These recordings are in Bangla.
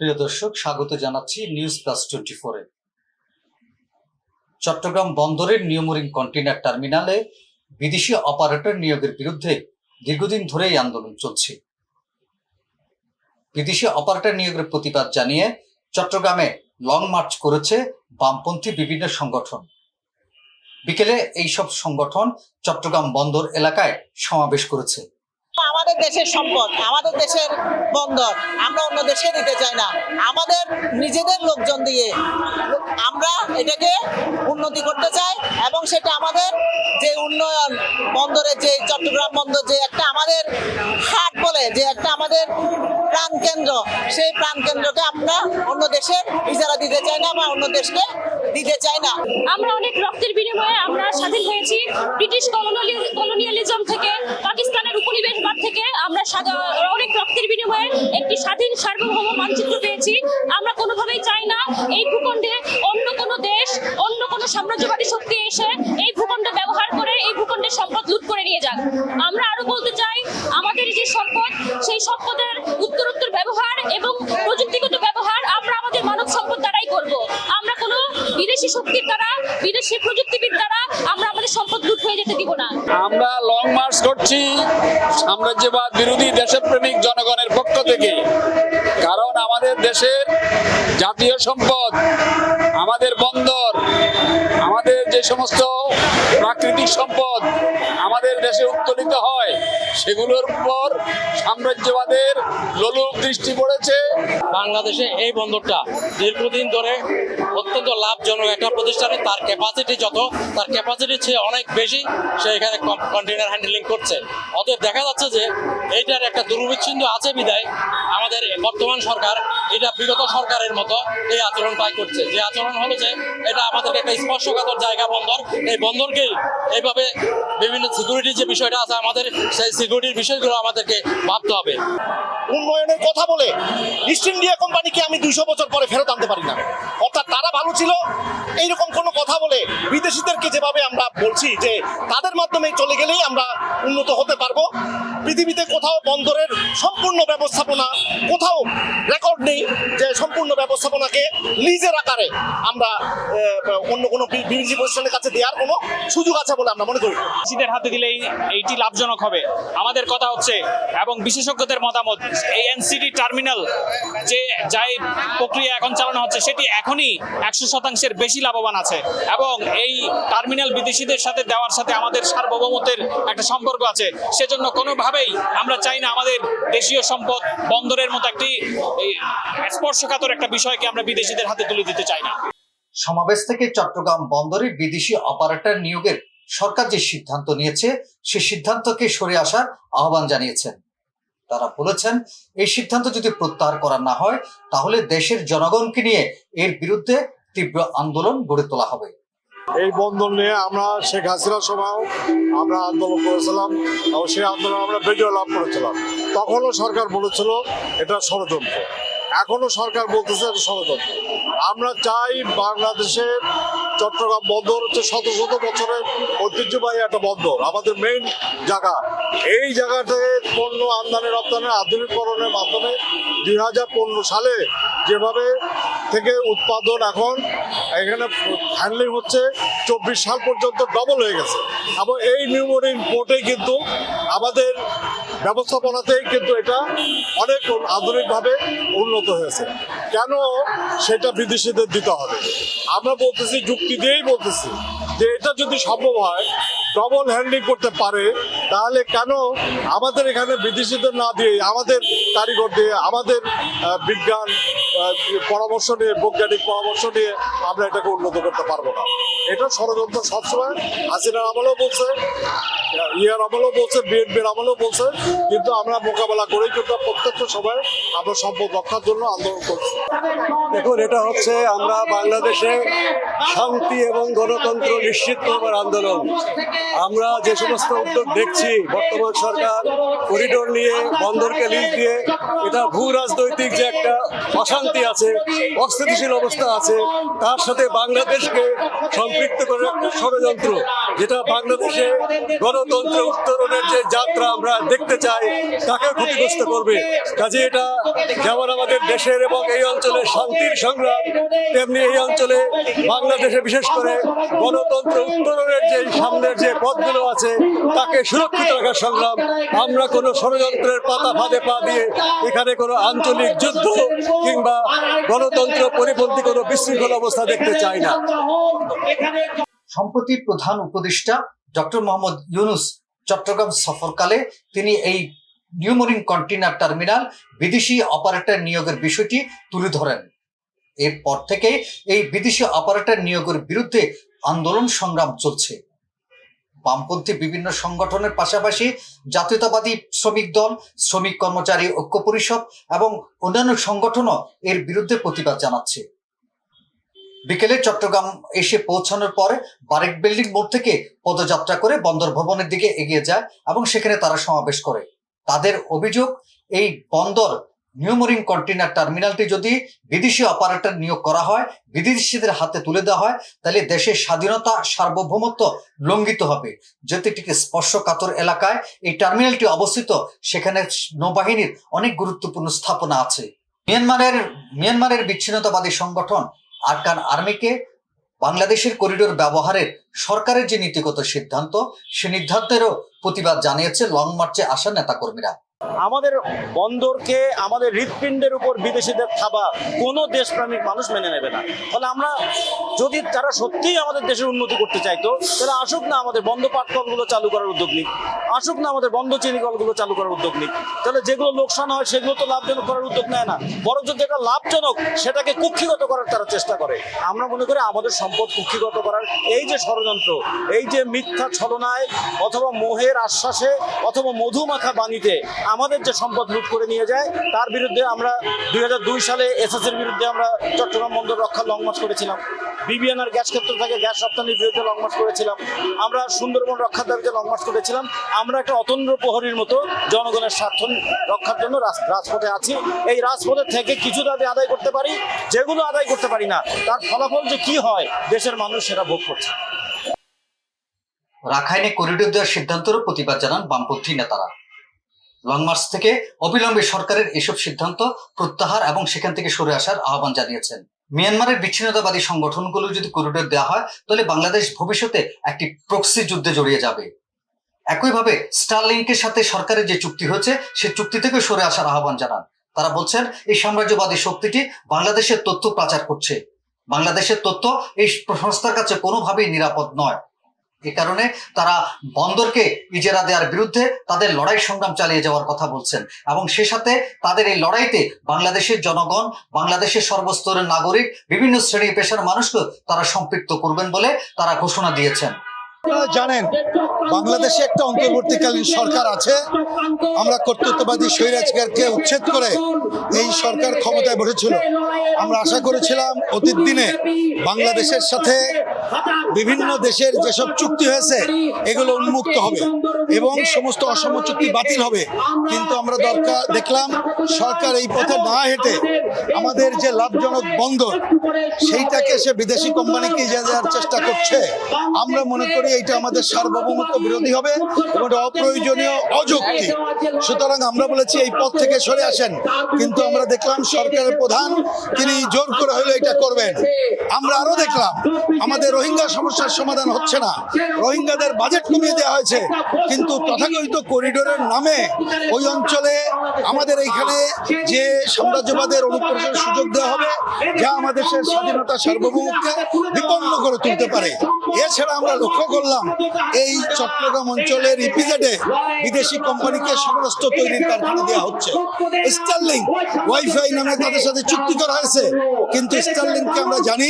প্রিয় দর্শক, স্বাগত জানাচ্ছি নিউজ প্লাস 24 এ। চট্টগ্রাম বন্দরের নিউমোরিং কন্টেইনার টার্মিনালে বিদেশি অপারেটর নিয়োগের বিরুদ্ধে দীর্ঘদিন ধরেই আন্দোলন চলছে। বিদেশি অপারেটর নিয়োগের প্রতিবাদ জানিয়ে চট্টগ্রামে লং মার্চ করেছে বামপন্থী বিভিন্ন সংগঠন। বিকেলে এইসব সংগঠন চট্টগ্রাম বন্দর এলাকায় সমাবেশ করেছে। আমাদের দেশের সম্পদ, আমাদের দেশের বন্দর আমরা অন্য দেশে দিতে চাই না। আমাদের নিজেদের লোকজন দিয়ে আমরা এটাকে উন্নতি করতে চাই এবং সেটা আমাদের যে উন্নয়ন বন্দরের যে চট্টগ্রাম বন্দর যে একটা আমাদের হাট বলে যে একটা আমাদের প্রাণকেন্দ্র, সেই প্রাণকেন্দ্রকে আমরা অন্য দেশে ইজারা দিতে চাই না বা অন্য দেশকে দিতে চাই না। আমরা অনেক রক্তের বিনিময়ে আমরা স্বাধীন হয়েছি। ব্রিটিশ কলোনিয়ালিজম থেকে, পাকিস্তানের উপনিবেশবাদ থেকে আমরা অনেক রক্তের বিনিময়ে একটি স্বাধীন সার্বভৌম মানচিত্র পেয়েছি। আমরা কোনোভাবেই চাই না এই ভূখণ্ডে অন্য কোনো দেশ, অন্য কোনো সাম্রাজ্যবাদী শক্তি এসে এই ভূখণ্ড ব্যবহার করে এই ভূখণ্ডের সম্পদ লুট করে নিয়ে যাক। আমরা আরো বলতে চাই, আমাদের যে সম্পদ, সেই সম্পদের উত্তরোত্তর ব্যবহার এবং প্রযুক্তিগত ব্যবহার আমরা আমাদের মানব সম্পদ দ্বারাই করব। আমরা কোনো বিদেশি শক্তির দ্বারা, বিদেশি প্রযুক্তিবিদ দ্বারা আমরা আমাদের সম্পদ লুট হয়ে যেতে দিব না। আমরা লং মার্চ করছি সাম্রাজ্যবাদ বিরোধী দেশপ্রেমিক জনগণের পক্ষ থেকে, কারণ আমাদের দেশের জাতীয় সম্পদ, আমাদের বন্দর, আমাদের যে সমস্ত প্রাকৃতিক সম্পদ আমাদের দেশে উত্তোলিত হয় সেগুলোর উপর সাম্রাজ্যবাদের লোলুপ দৃষ্টি পড়েছে। বাংলাদেশে এই বন্দরটা দীর্ঘদিন ধরে অত্যন্ত লাভজনক একটা প্রতিষ্ঠানে, তার ক্যাপাসিটি তার ক্যাপাসিটির চেয়ে অনেক বেশি সে এখানে কন্টেইনার হ্যান্ডেলিং করছে। অতএব দেখা যাচ্ছে যে এইটার একটা দুর্বিচ্ছিন্ন আছে বিদায় আমাদের বর্তমান সরকার এটা বিগত সরকারের মতো এই আচরণ পাই করছে। যে আচরণ হলো যে এটা আমাদেরকে একটা স্পর্শকাতর জায়গা বন্দর, এই বন্দরকেই এইভাবে বিভিন্ন সিকিউরিটির যে বিষয়টা আছে আমাদের সেই সিকিউরিটির বিষয়গুলো আমাদেরকে ভাবতে হবে। উন্নয়নের কথা বলে ইস্ট ইন্ডিয়া কোম্পানিকে আমি 200 বছর পরে ফেরত আনতে পারি না। অর্থাৎ তারা ভালো ছিল এইরকম কোনো কথা বলে বিদেশিদেরকে যেভাবে আমরা বলছি যে তাদের মাধ্যমে চলে গেলেই আমরা উন্নত হতে পারবো। পৃথিবীতে কোথাও বন্দরের সম্পূর্ণ ব্যবস্থাপনা কোথাও রেকর্ড নেই যে সম্পূর্ণ ব্যবস্থাপনাকে লিজের আকারে আমরা অন্য কোনো বিদেশি প্রতিষ্ঠানের কাছে দেওয়ার কোনো সুযোগ আছে বলে আমরা মনে করি। বিদেশিদের হাতে দিলেই এইটি লাভজনক হবে আমাদের কথা হচ্ছে, এবং বিশেষজ্ঞদের মতামত এই এনসিডি টার্মিনাল যে যাই প্রক্রিয়া এখন চালানো হচ্ছে সেটি এখনই 100% বেশি লাভবান আছে, এবং এই টার্মিনাল বিদেশিদের সাথে দেওয়ার সাথে আমাদের সার্বভৌমত্বের একটা সম্পর্ক আছে। সেজন্য কোনোভাবেই আমরা চাই না আমাদের দেশীয় সম্পদ বন্দরের মতো একটি স্পর্শকাতর একটা বিষয়কে আমরা বিদেশিদের হাতে তুলে দিতে চাই না। সমাবেশ থেকে চট্টগ্রাম বন্দরে বিদেশি অপারেটর নিয়োগের সরকার যে সিদ্ধান্ত নিয়েছে সেই সিদ্ধান্তকে সরে আসার আহ্বান জানিয়েছেন। তারা বলেছেন, এই সিদ্ধান্ত যদি প্রত্যাহার করা না হয় তাহলে দেশের জনগণকে নিয়ে এর বিরুদ্ধে তীব্র আন্দোলন গড়ে তোলা হবে। এই বন্দর নিয়ে আমরা শেখ হাসিনার সময়ও আমরা আন্দোলন করেছিলাম এবং সেই আন্দোলন আমরা বিজয় লাভ করেছিলাম। তখনও সরকার বলেছিল এটা ষড়যন্ত্র, এখনো সরকার বলতেছে এটা ষড়যন্ত্র। আমরা চাই বাংলাদেশের চট্টগ্রাম বন্দর হচ্ছে শত শত বছরের ঐতিহ্যবাহী একটা বন্দর, আমাদের মেইন জায়গা। এই জায়গাটাকে পণ্য আমদানি রপ্তানির আধুনিকরণের মাধ্যমে 2015 সালে যেভাবে থেকে উৎপাদন এখন এখানে হ্যান্ডলিং হচ্ছে 24 সাল পর্যন্ত ডবল হয়ে গেছে। এবং এই নিউমোরিং পোর্টে কিন্তু আমাদের ব্যবস্থাপনাতেই কিন্তু এটা অনেক আধুনিকভাবে উন্নত হয়েছে। কেন সেটা বিদেশিদের দিতে হবে? আমরা বলতেছি, যুক্তি দিয়েই বলতেছি যে এটা যদি সম্ভব হয়, ডবল হ্যান্ডলিং করতে পারে, তাহলে কেন আমাদের এখানে বিদেশিদের না দিয়ে, আমাদের কারিগর দিয়ে, আমাদের বিজ্ঞান পরামর্শ নিয়ে, বৈজ্ঞানিক পরামর্শ নিয়ে আমরা এটাকে উন্নত করতে পারবো না? এটা ষড়যন্ত্র সবসময় হাসিনার আমলেও বলছে, ইয়ার আমলেও বলছে, বিএনপির আমলেও বলছে, কিন্তু আমরা মোকাবেলা করেই কিন্তু প্রত্যেক সময় আমরা সম্পদ রক্ষার জন্য আন্দোলন করছি। দেখুন, এটা হচ্ছে আমরা বাংলাদেশে শান্তি এবং গণতন্ত্র নিশ্চিত করবার আন্দোলন। আমরা যে সমস্ত উদ্যোগ দেখছি, বর্তমান সরকার করিডোর নিয়ে, বন্দরকে লিজ দিয়ে, এটা ভূ রাজনৈতিক যে একটা অশান্তি আছে, অস্থিতিশীল অবস্থা আছে, তার সাথে বাংলাদেশকে সম্পৃক্ত করে একটা ষড়যন্ত্র, যেটা বাংলাদেশে গণতন্ত্র উত্তরণের যে যাত্রা আমরা দেখতে চাই তাকে ক্ষতিগ্রস্ত করবে। কাজে এটা যেমন আমাদের দেশের এবং এই অঞ্চলের শান্তির সংগ্রাম, তেমনি এই অঞ্চলে বাংলাদেশে বিশেষ করে গণতন্ত্র উত্তরণের যে সামনের যে পথগুলো আছে তাকে সুরক্ষিত রাখার সংগ্রাম। আমরা কোনো ষড়যন্ত্রের পাতা ফাঁদে পা দিয়ে এখানে কোনো আঞ্চলিক যুদ্ধ কিংবা গণতন্ত্র পরিপন্থী কোনো বিশৃঙ্খল অবস্থা দেখতে চাই না। সম্প্রতি প্রধান উপদেষ্টা ডক্টর মোহাম্মদ ইউনূস চট্টগ্রাম সফরকালে তিনি এই নিউ মেরিন কন্টেইনার টার্মিনাল বিদেশি অপারেটর নিয়োগের বিষয়টি তুলে ধরেন। এরপর থেকে এই বিদেশি অপারেটর নিয়োগের বিরুদ্ধে আন্দোলন সংগ্রাম চলছে। বামপন্থী বিভিন্ন সংগঠনের পাশাপাশি জাতীয়তাবাদী শ্রমিক দল, শ্রমিক কর্মচারী ঐক্য পরিষদ এবং অন্যান্য সংগঠনও এর বিরুদ্ধে প্রতিবাদ জানাচ্ছে। বিকেলে চট্টগ্রাম এসে পৌঁছানোর পরে বারেক বিল্ডিং মোড় থেকে পদযাত্রা করে বন্দর ভবনের দিকে এগিয়ে যায় এবং সেখানে তারা সমাবেশ করে। তাদের অভিযোগ, এই বন্দর নিউ মেরিন কন্টেইনার টার্মিনালটি যদি বিদেশি অপারেটর নিয়োগ করা হয়, বিদেশিদের হাতে তুলে দেওয়া হয়, তাহলে দেশের স্বাধীনতা সার্বভৌমত্ব লঙ্ঘিত হবে। যেটিকে স্পর্শকাতর এলাকায় এই টার্মিনালটি অবস্থিত, সেখানে নৌবাহিনীর অনেক গুরুত্বপূর্ণ স্থাপনা আছে। মিয়ানমারের বিচ্ছিন্নতাবাদী সংগঠন আরকান আর্মিকে বাংলাদেশের করিডোর ব্যবহারের সরকারের যে নীতিগত সিদ্ধান্ত, সে সিদ্ধান্তেরও প্রতিবাদ জানিয়েছে লং মার্চে আসা নেতাকর্মীরা। আমাদের বন্দরকে আমাদের হৃৎপিণ্ডের উপর বিদেশিদের থাবা কোনো দেশপ্রেমিক মানুষ মেনে নেবে না। ফলে আমরা যদি তারা সত্যিই আমাদের দেশের উন্নতি করতে চাইতো, তাহলে আসুক না আমাদের বন্ধ পাটকলগুলো চালু করার উদ্যোগ নিক, আসুক না আমাদের বন্ধ চিনিকলগুলো চালু করার উদ্যোগ নিক। তাহলে যেগুলো লোকসান হয় সেগুলো তো লাভজনক করার উদ্যোগ নেয় না, বরং যদি এটা লাভজনক সেটাকে কুক্ষিগত করার তারা চেষ্টা করে। আমরা মনে করি আমাদের সম্পদ কুক্ষিগত করার এই যে ষড়যন্ত্র, এই যে মিথ্যা ছলনায় অথবা মোহের আশ্বাসে অথবা মধুমাখা বাণীতে আমাদের যে সম্পদ লুট করে নিয়ে যায়, তার বিরুদ্ধে আমরা 2002 সালে এসএসের বিরুদ্ধে আমরা চট্টগ্রাম বন্দর রক্ষা লং মার্চ করেছিলাম। বিবিএনআর গ্যাস ক্ষেত্র থেকে গ্যাস রপ্তানির বিরুদ্ধে লং মার্চ করেছিলাম। আমরা সুন্দরবন রক্ষার দাবিতে লং মার্চ করেছিলাম। আমরা একটা অতন্দ্র প্রহরীর মতো জনগণের স্বার্থ রক্ষার জন্য রাজপথে আছি। এই রাজপথের থেকে কিছু দাবি আদায় করতে পারি, যেগুলো আদায় করতে পারি না তার ফলাফল যে কি হয় দেশের মানুষ সেটা ভোগ করছে। রাখাইনে করিডোর দেওয়ার সিদ্ধান্তেরও প্রতিবাদ জানান বামপন্থী নেতারা। লং মার্চ থেকে অবিলম্বে সরকারের এসব সিদ্ধান্ত প্রত্যাহার এবং সেখান থেকে সরে আসার আহ্বান জানিয়েছেন। মিয়ানমারের বিচ্ছিন্নতাবাদী সংগঠনগুলো যদি করিডোর দেওয়া হয়, তাহলে বাংলাদেশ ভবিষ্যতে একটি প্রক্সি যুদ্ধে জড়িয়ে যাবে। একইভাবে স্টারলিংকের সাথে সরকারের যে চুক্তি হয়েছে, সে চুক্তি থেকে সরে আসার আহ্বান জানান। তারা বলছেন, এই সাম্রাজ্যবাদী শক্তিটি বাংলাদেশের তথ্য পাচার করছে। বাংলাদেশের তথ্য এই সংস্থার কাছে কোনোভাবেই নিরাপদ নয়। এ কারণে তারা বন্দরকে ইজারা দেওয়ার বিরুদ্ধে তাদের লড়াই সংগ্রাম চালিয়ে যাওয়ার কথা বলছেন এবং সে সাথে তাদের এই লড়াইতে বাংলাদেশের জনগণ, বাংলাদেশের সর্বস্তরের নাগরিক, বিভিন্ন শ্রেণী পেশার মানুষকে তারা সম্পৃক্ত করবেন বলে তারা ঘোষণা দিয়েছেন। আপনারা জানেন, বাংলাদেশে একটা অন্তর্বর্তীকালীন সরকার আছে। আমরা কর্তৃত্ববাদী স্বৈরাচারকে উচ্ছেদ করে এই সরকার ক্ষমতায় বসেছিল। আমরা আশা করেছিলাম অতীত দিনে বাংলাদেশের সাথে বিভিন্ন দেশের যেসব চুক্তি হয়েছে এগুলো উন্মুক্ত হবে এবং সমস্ত অসম চুক্তি বাতিল হবে। কিন্তু আমরা দেখলাম সরকার এই পথে না হেঁটে আমাদের যে লাভজনক বন্দর সেইটাকে সে বিদেশি কোম্পানিকে ইজারা দেওয়ার চেষ্টা করছে। আমরা মনে করি এইটা আমাদের সার্বভৌমত্ব বিরোধী হবে এবং অপ্রয়োজনীয় অযৌক্তিক। সুতরাং আমরা বলেছি এই পথ থেকে সরে আসেন, কিন্তু আমরা দেখলাম সরকারের প্রধান তিনি জোর করে হলেও এটা করবেন। আমরা আরো দেখলাম আমাদের রোহিঙ্গা সমস্যার সমাধান হচ্ছে না, রোহিঙ্গাদের বাজেট কমিয়ে দেওয়া হয়েছে, কিন্তু তথাকথিত করিডোরের নামে ওই অঞ্চলে আমাদের এইখানে যে সাম্রাজ্যবাদের অনুপ্রবেশের সুযোগ দেওয়া হবে, যা আমাদের স্বাধীনতা সার্বভৌমত্বকে বিপন্ন করে তুলতে পারে। এছাড়া আমরা লক্ষ্য করলাম এই চট্টগ্রাম অঞ্চলের ইপিজেডে বিদেশি কোম্পানিকে সমরাস্ত্র তৈরির কারখানা দেওয়া হচ্ছে। স্টারলিং ওয়াইফাই নামে তাদের সাথে চুক্তি করা হয়েছে, কিন্তু স্টারলিংকে আমরা জানি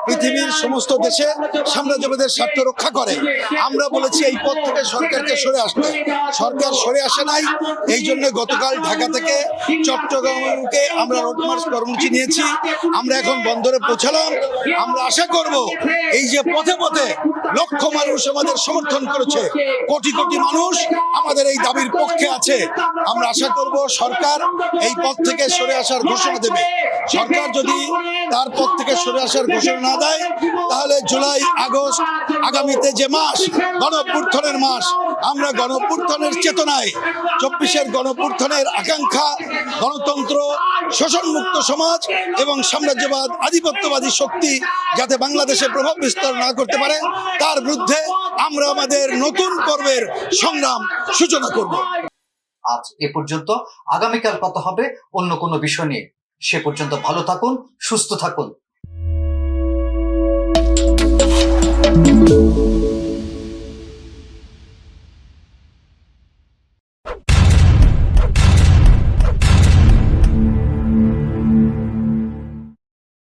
পৃথিবীর সমস্ত দেশে সাম্রাজ্যবাদের স্বার্থ রক্ষা করে। আমরা বলেছি এই পথ থেকে সরকারকে সরে আসতে, সরকার সরে আসে নাই। এই জন্য গতকাল ঢাকা থেকে চট্টগ্রামকে আমরা রোড মার্চ কর্মসূচি নিয়েছি। আমরা এখন বন্দরে পৌঁছালাম। আমরা আশা করব এই যে পথে পথে লক্ষ মানুষ আমাদের সমর্থন করেছে, কোটি কোটি মানুষ আমাদের এই দাবির পক্ষে আছে। আমরা আশা করব সরকার এই পথ থেকে সরে আসার ঘোষণা দেবে। সরকার যদি তার পদ থেকে সরে আসার ঘোষণা না দেয়, তাহলে জুলাই আগস্ট আগামীতে যে মাস গণঅভ্যুত্থানের মাস, আমরা গণঅভ্যুত্থানের চেতনায় 24-এর গণঅভ্যুত্থানের আকাঙ্ক্ষা, গণতন্ত্র, শোষণমুক্ত সমাজ এবং সাম্রাজ্যবাদ আধিপত্যবাদী শক্তি যাতে বাংলাদেশে প্রভাব বিস্তার না করতে পারে, তার বিরুদ্ধে আমরা আমাদের নতুন পর্বের সংগ্রাম সূচনা করব। আজ এ পর্যন্ত। আগামীকাল কথা হবে অন্য কোনো বিষয় নিয়ে। সে পর্যন্ত ভালো থাকুন, সুস্থ থাকুন।